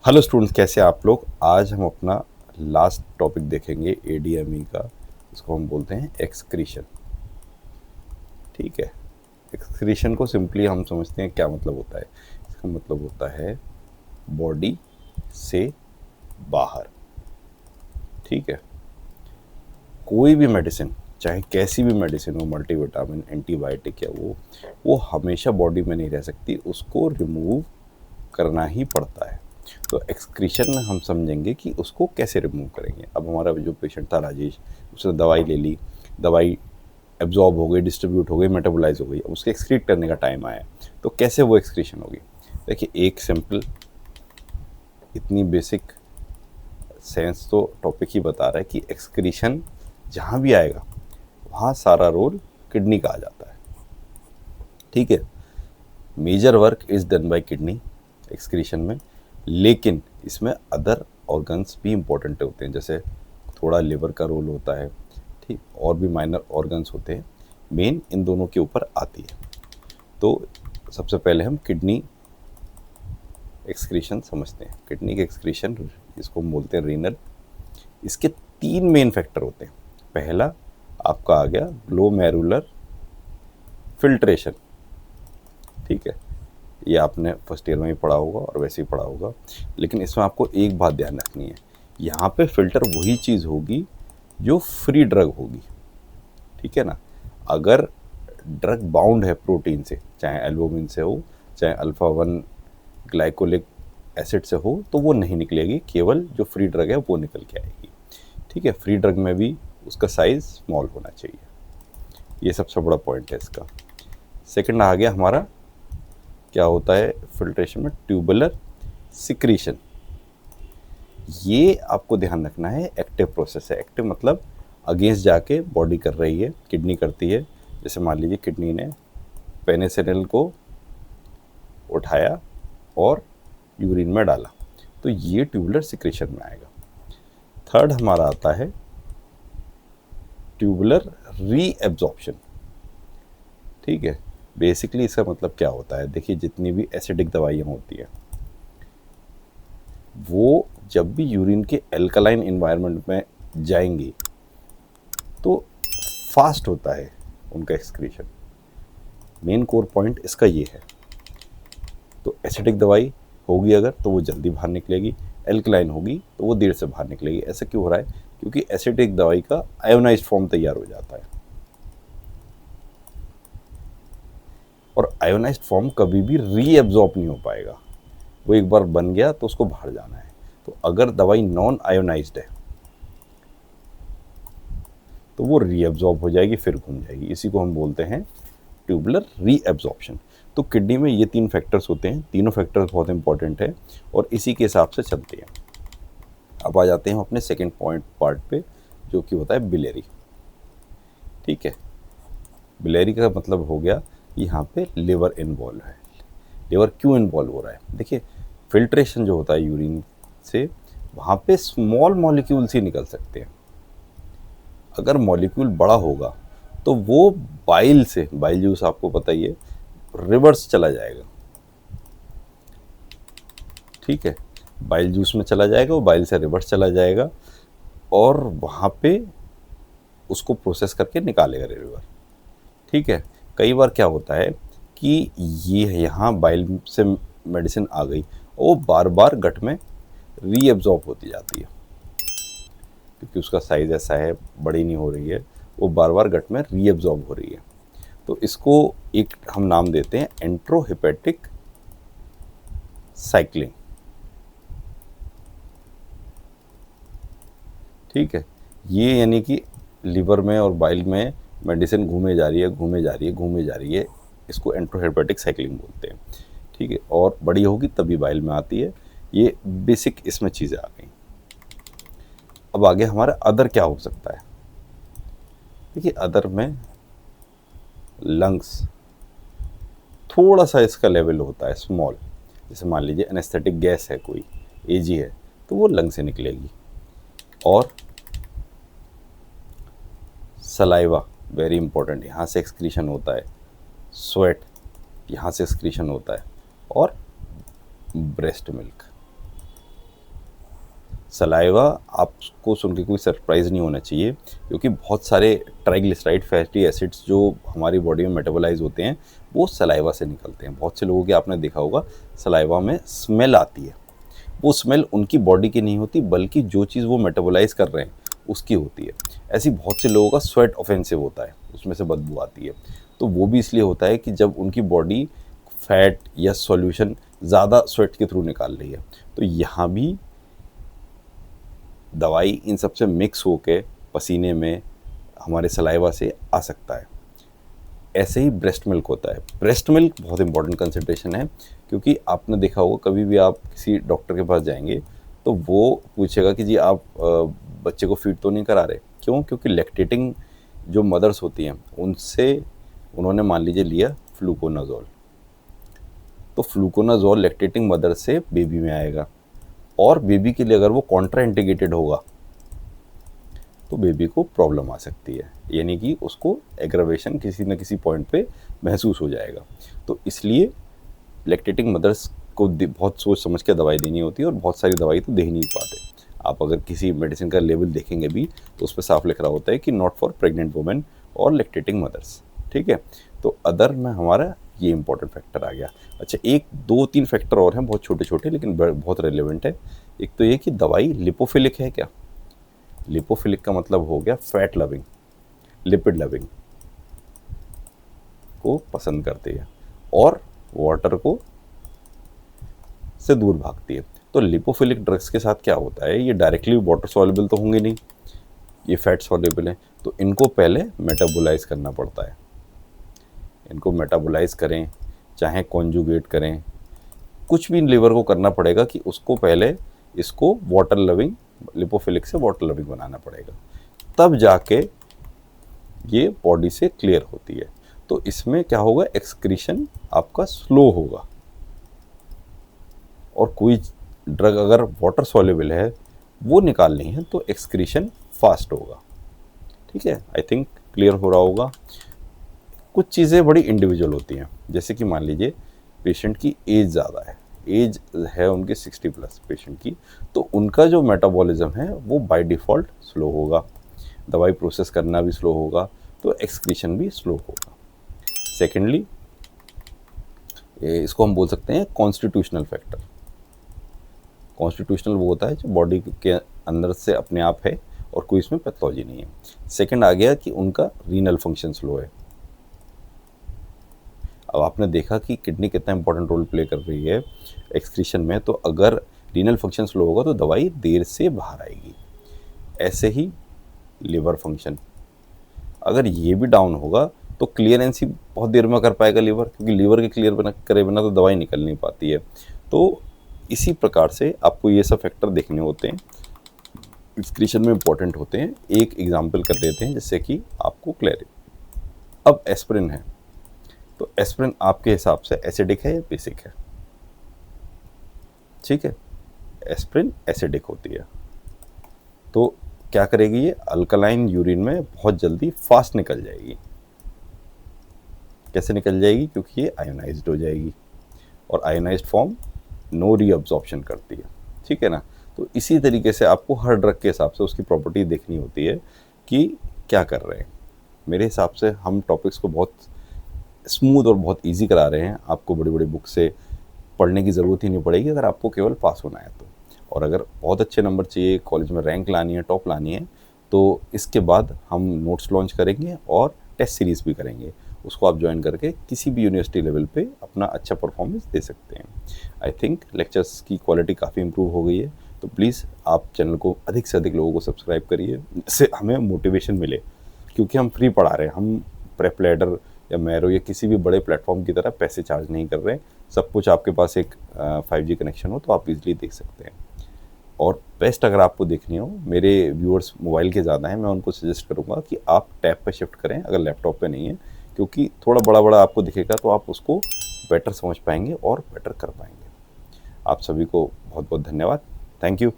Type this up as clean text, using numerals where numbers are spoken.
Hello students, कैसे हैं आप लोग। आज हम अपना लास्ट टॉपिक देखेंगे एडीएमई का। इसको हम बोलते हैं एक्सक्रीशन। ठीक है। एक्सक्रीशन को सिंपली हम समझते हैं क्या मतलब होता है। इसका मतलब होता है बॉडी से बाहर। ठीक है। कोई भी मेडिसिन, चाहे कैसी भी मेडिसिन हो, मल्टीविटामिन, एंटीबायोटिक, या वो हमेशा बॉडी में नहीं रह सकती, उसको रिमूव करना ही पड़ता है। तो एक्सक्रीशन में हम समझेंगे कि उसको कैसे रिमूव करेंगे। अब हमारा जो पेशेंट था राजेश, उसने दवाई ले ली, दवाई एब्जॉर्ब हो गई, डिस्ट्रीब्यूट हो गई, मेटाबोलाइज हो गई, अब उसके एक्सक्रीट करने का टाइम आया, तो कैसे वो एक्सक्रीशन होगी। देखिए, एक सिंपल, इतनी बेसिक सेंस तो टॉपिक ही बता रहा है कि एक्सक्रीशन जहाँ भी आएगा वहाँ सारा रोल किडनी का आ जाता है। ठीक है। Major work is done by kidney excretion में, लेकिन इसमें अदर ऑर्गन्स भी इम्पोर्टेंट होते हैं, जैसे थोड़ा लिवर का रोल होता है। ठीक, और भी माइनर ऑर्गन्स होते हैं। मेन इन दोनों के ऊपर आती है। तो सबसे पहले हम किडनी एक्सक्रीशन समझते हैं। किडनी के एक्सक्रीशन, इसको हम बोलते हैं रीनल। इसके तीन मेन फैक्टर होते हैं। पहला आपका आ गया ग्लोमेरुलर फिल्ट्रेशन। ठीक है, ये आपने फर्स्ट ईयर में ही पढ़ा होगा और वैसे ही पढ़ा होगा, लेकिन इसमें आपको एक बात ध्यान रखनी है। यहाँ पे फिल्टर वही चीज़ होगी जो फ्री ड्रग होगी। ठीक है ना। अगर ड्रग बाउंड है प्रोटीन से, चाहे एल्बुमिन से हो, चाहे अल्फा 1 ग्लाइकोलिक एसिड से हो, तो वो नहीं निकलेगी, केवल जो फ्री ड्रग है वो निकल के आएगी। ठीक है। फ्री ड्रग में भी उसका साइज़ स्मॉल होना चाहिए। ये सबसे बड़ा पॉइंट है इसका। सेकंड आ गया हमारा, क्या होता है फिल्ट्रेशन में, ट्यूबुलर सिक्रीशन। ये आपको ध्यान रखना है, एक्टिव प्रोसेस है। एक्टिव मतलब अगेंस्ट जाके बॉडी कर रही है, किडनी करती है। जैसे मान लीजिए किडनी ने पेनिसिलिन को उठाया और यूरिन में डाला, तो ये ट्यूबुलर सिक्रीशन में आएगा। थर्ड हमारा आता है ट्यूबुलर रीएब्जॉर्प्शन। ठीक है। बेसिकली इसका मतलब क्या होता है, देखिए जितनी भी एसिडिक दवाइयाँ होती हैं, वो जब भी यूरिन के एल्कलाइन इन्वायरमेंट में जाएंगी तो फास्ट होता है उनका एक्सक्रीशन। मेन कोर पॉइंट इसका ये है। तो एसिडिक दवाई होगी अगर, तो वो जल्दी बाहर निकलेगी। एल्कलाइन होगी तो वो देर से बाहर निकलेगी। ऐसा क्यों हो रहा है? क्योंकि एसिडिक दवाई का आयोनाइज्ड फॉर्म तैयार हो जाता है, और आयोनाइज्ड फॉर्म कभी भी रीएब्जॉर्ब नहीं हो पाएगा। वो एक बार बन गया तो उसको बाहर जाना है। तो अगर दवाई नॉन आयोनाइज्ड है तो वो रीएब्जॉर्ब हो जाएगी, फिर घूम जाएगी। इसी को हम बोलते हैं ट्यूबुलर रीएब्जॉर्प्शन। तो किडनी में ये तीन फैक्टर्स होते हैं। तीनों फैक्टर्स बहुत इंपॉर्टेंट है और इसी के हिसाब से चलते हैं। अब आ जाते हैं हम अपने सेकेंड पॉइंट पार्ट पे, जो कि होता है बिलेरी। ठीक है। बिलेरी का मतलब हो गया, यहाँ पे लिवर इन्वॉल्व है। लिवर क्यों इन्वॉल्व हो रहा है? देखिए, फिल्ट्रेशन जो होता है यूरिन से, वहाँ पे स्मॉल मॉलिक्यूल्स ही निकल सकते हैं। अगर मॉलिक्यूल बड़ा होगा तो वो बाइल से, बाइल जूस आपको पता ही है, रिवर्स चला जाएगा। ठीक है। बाइल जूस में चला जाएगा, वो बाइल से रिवर्स चला जाएगा और वहाँ पे उसको प्रोसेस करके निकालेगा रिवर। ठीक है। कई बार क्या होता है कि ये यहाँ बाइल से मेडिसिन आ गई, वो बार बार गट में रीएब्जॉर्ब होती जाती है, क्योंकि उसका साइज़ ऐसा है, बड़ी नहीं हो रही है, वो बार बार गट में रीएब्जॉर्ब हो रही है। तो इसको एक हम नाम देते हैं एंट्रोहेपेटिक साइक्लिंग। ठीक है। ये यानी कि लिवर में और बाइल में मेडिसिन घूमे जा रही है, घूमे जा रही है, घूमे जा रही है। इसको एंट्रोहेपेटिक साइक्लिंग बोलते हैं। ठीक है। और बड़ी होगी तभी बाइल में आती है। ये बेसिक इसमें चीज़ें आ गई। अब आगे हमारा अदर क्या हो सकता है? देखिए, अदर में लंग्स, थोड़ा सा इसका लेवल होता है स्मॉल। जैसे मान लीजिए एनेस्थेटिक गैस है, कोई एजी है, तो वो लंग से निकलेगी। और सलाइवा वेरी इंपॉर्टेंट, यहाँ से एक्सक्रीशन होता है। स्वेट, यहाँ से एक्सक्रीशन होता है। और ब्रेस्ट मिल्क, सलाइवा आपको सुन के कोई सरप्राइज़ नहीं होना चाहिए, क्योंकि बहुत सारे ट्राइग्लिसराइड फैटी एसिड्स जो हमारी बॉडी में मेटाबोलाइज होते हैं वो सलाइवा से निकलते हैं। बहुत से लोगों के आपने देखा होगा सलाइवा में स्मेल आती है, वो स्मेल उनकी बॉडी की नहीं होती बल्कि जो चीज़ वो मेटाबोलाइज कर रहे हैं उसकी होती है। ऐसी बहुत से लोगों का स्वेट ऑफेंसिव होता है, उसमें से बदबू आती है। तो वो भी इसलिए होता है कि जब उनकी बॉडी फैट या सॉल्यूशन ज़्यादा स्वेट के थ्रू निकाल रही है। तो यहाँ भी दवाई इन सब से मिक्स होके पसीने में हमारे सलाइवा से आ सकता है। ऐसे ही ब्रेस्ट मिल्क होता है। ब्रेस्ट मिल्क बहुत इंपॉर्टेंट कंसिडरेशन है, क्योंकि आपने देखा होगा कभी भी आप किसी डॉक्टर के पास जाएंगे तो वो पूछेगा कि जी आप बच्चे को फीड तो नहीं करा रहे। क्यों? क्योंकि लैक्टेटिंग जो मदर्स होती हैं उनसे उन्होंने मान लीजिए लिया फ्लूकोनाजोल, तो फ्लूकोनाजोल लैक्टेटिंग मदर से बेबी में आएगा, और बेबी के लिए अगर वो कॉन्ट्राइंडिकेटेड होगा तो बेबी को प्रॉब्लम आ सकती है, यानी कि उसको एग्रावेशन किसी न किसी पॉइंट पे महसूस हो जाएगा। तो इसलिए लैक्टेटिंग मदर्स को बहुत सोच समझ के दवाई देनी होती है, और बहुत सारी दवाई तो दे ही नहीं पाते। आप अगर किसी मेडिसिन का लेवल देखेंगे भी तो उस पर साफ लिख रहा होता है कि नॉट फॉर प्रेग्नेंट वुमेन और लैक्टेटिंग मदर्स। ठीक है, तो अदर में हमारा ये इंपॉर्टेंट फैक्टर आ गया। अच्छा, एक दो तीन फैक्टर और हैं बहुत छोटे छोटे लेकिन बहुत रेलिवेंट है। एक तो ये कि दवाई लिपोफिलिक है क्या? लिपोफिलिक का मतलब हो गया फैट लविंग, लिपिड लविंग को पसंद करती है और वाटर को से दूर भागती है। तो लिपोफिलिक ड्रग्स के साथ क्या होता है, ये डायरेक्टली वाटर सॉल्युबल तो होंगे नहीं, ये फैट सॉल्युबल है, तो इनको पहले मेटाबोलाइज करना पड़ता है। इनको मेटाबोलाइज करें चाहे कॉन्जुगेट करें, कुछ भी लिवर को करना पड़ेगा कि उसको पहले इसको वाटर लविंग, लिपोफिलिक से वाटर लविंग बनाना पड़ेगा, तब जाके ये बॉडी से क्लियर होती है। तो इसमें क्या होगा, एक्सक्रीशन आपका स्लो होगा, और कोई ड्रग अगर वाटर सॉल्युबल है वो निकालनी है तो एक्सक्रीशन फास्ट होगा। ठीक है, आई थिंक क्लियर हो रहा होगा। कुछ चीज़ें बड़ी इंडिविजुअल होती हैं, जैसे कि मान लीजिए पेशेंट की एज ज़्यादा है, एज है उनकी 60+ पेशेंट की, तो उनका जो मेटाबॉलिज्म है वो बाय डिफ़ॉल्ट स्लो होगा, दवाई प्रोसेस करना भी स्लो होगा, तो एक्सक्रीशन भी स्लो होगा। सेकेंडली, इसको हम बोल सकते हैं कॉन्स्टिट्यूशनल फैक्टर। कॉन्स्टिट्यूशनल वो होता है जो बॉडी के अंदर से अपने आप है और कोई इसमें पैथोलॉजी नहीं है। सेकंड आ गया कि उनका रीनल फंक्शन स्लो है। अब आपने देखा कि किडनी कितना इंपॉर्टेंट रोल प्ले कर रही है एक्सक्रीशन में, तो अगर रीनल फंक्शन स्लो होगा तो दवाई देर से बाहर आएगी। ऐसे ही लिवर फंक्शन, अगर ये भी डाउन होगा तो क्लियरेंस ही बहुत देर में कर पाएगा लिवर, क्योंकि लिवर के क्लियर करे बिना तो दवाई निकल नहीं पाती है। तो इसी प्रकार से आपको ये सब फैक्टर देखने होते हैं, एक्सक्रीशन में इंपॉर्टेंट होते हैं। एक एग्जांपल कर देते हैं जिससे कि आपको क्लियर। अब एस्पिरिन है, तो एस्पिरिन आपके हिसाब से एसिडिक है या बेसिक है? ठीक है, एस्पिरिन एसिडिक होती है, तो क्या करेगी ये, अल्कलाइन यूरिन में बहुत जल्दी फास्ट निकल जाएगी। कैसे निकल जाएगी? क्योंकि ये आयोनाइज्ड हो जाएगी, और आयोनाइज्ड फॉर्म नो रीअब्जॉर्प्शन करती है। ठीक है ना, तो इसी तरीके से आपको हर ड्रग के हिसाब से उसकी प्रॉपर्टी देखनी होती है कि क्या कर रहे हैं। मेरे हिसाब से हम टॉपिक्स को बहुत स्मूथ और बहुत इजी करा रहे हैं, आपको बड़ी बड़ी बुक से पढ़ने की ज़रूरत ही नहीं पड़ेगी अगर आपको केवल पास होना है तो। और अगर बहुत अच्छे नंबर चाहिए, कॉलेज में रैंक लानी है, टॉप लानी है, तो इसके बाद हम नोट्स लॉन्च करेंगे और टेस्ट सीरीज़ भी करेंगे। उसको आप ज्वाइन करके किसी भी यूनिवर्सिटी लेवल पे अपना अच्छा परफॉर्मेंस दे सकते हैं। आई थिंक लेक्चर्स की क्वालिटी काफ़ी इंप्रूव हो गई है, तो प्लीज़ आप चैनल को अधिक से अधिक लोगों को सब्सक्राइब करिए, जिससे हमें मोटिवेशन मिले, क्योंकि हम फ्री पढ़ा रहे हैं। हम प्रेप लैडर या मैरो या किसी भी बड़े प्लेटफॉर्म की तरह पैसे चार्ज नहीं कर रहे हैं। सब कुछ आपके पास एक 5G कनेक्शन हो तो आप इजीली देख सकते हैं। और बेस्ट अगर आपको देखनी हो, मेरे व्यूअर्स मोबाइल के ज़्यादा हैं, मैं उनको सजेस्ट करूँगा कि आप टैब पे शिफ्ट करें अगर लैपटॉप पे नहीं है, क्योंकि थोड़ा बड़ा बड़ा आपको दिखेगा तो आप उसको बेटर समझ पाएंगे और बेटर कर पाएंगे। आप सभी को बहुत बहुत धन्यवाद। Thank you.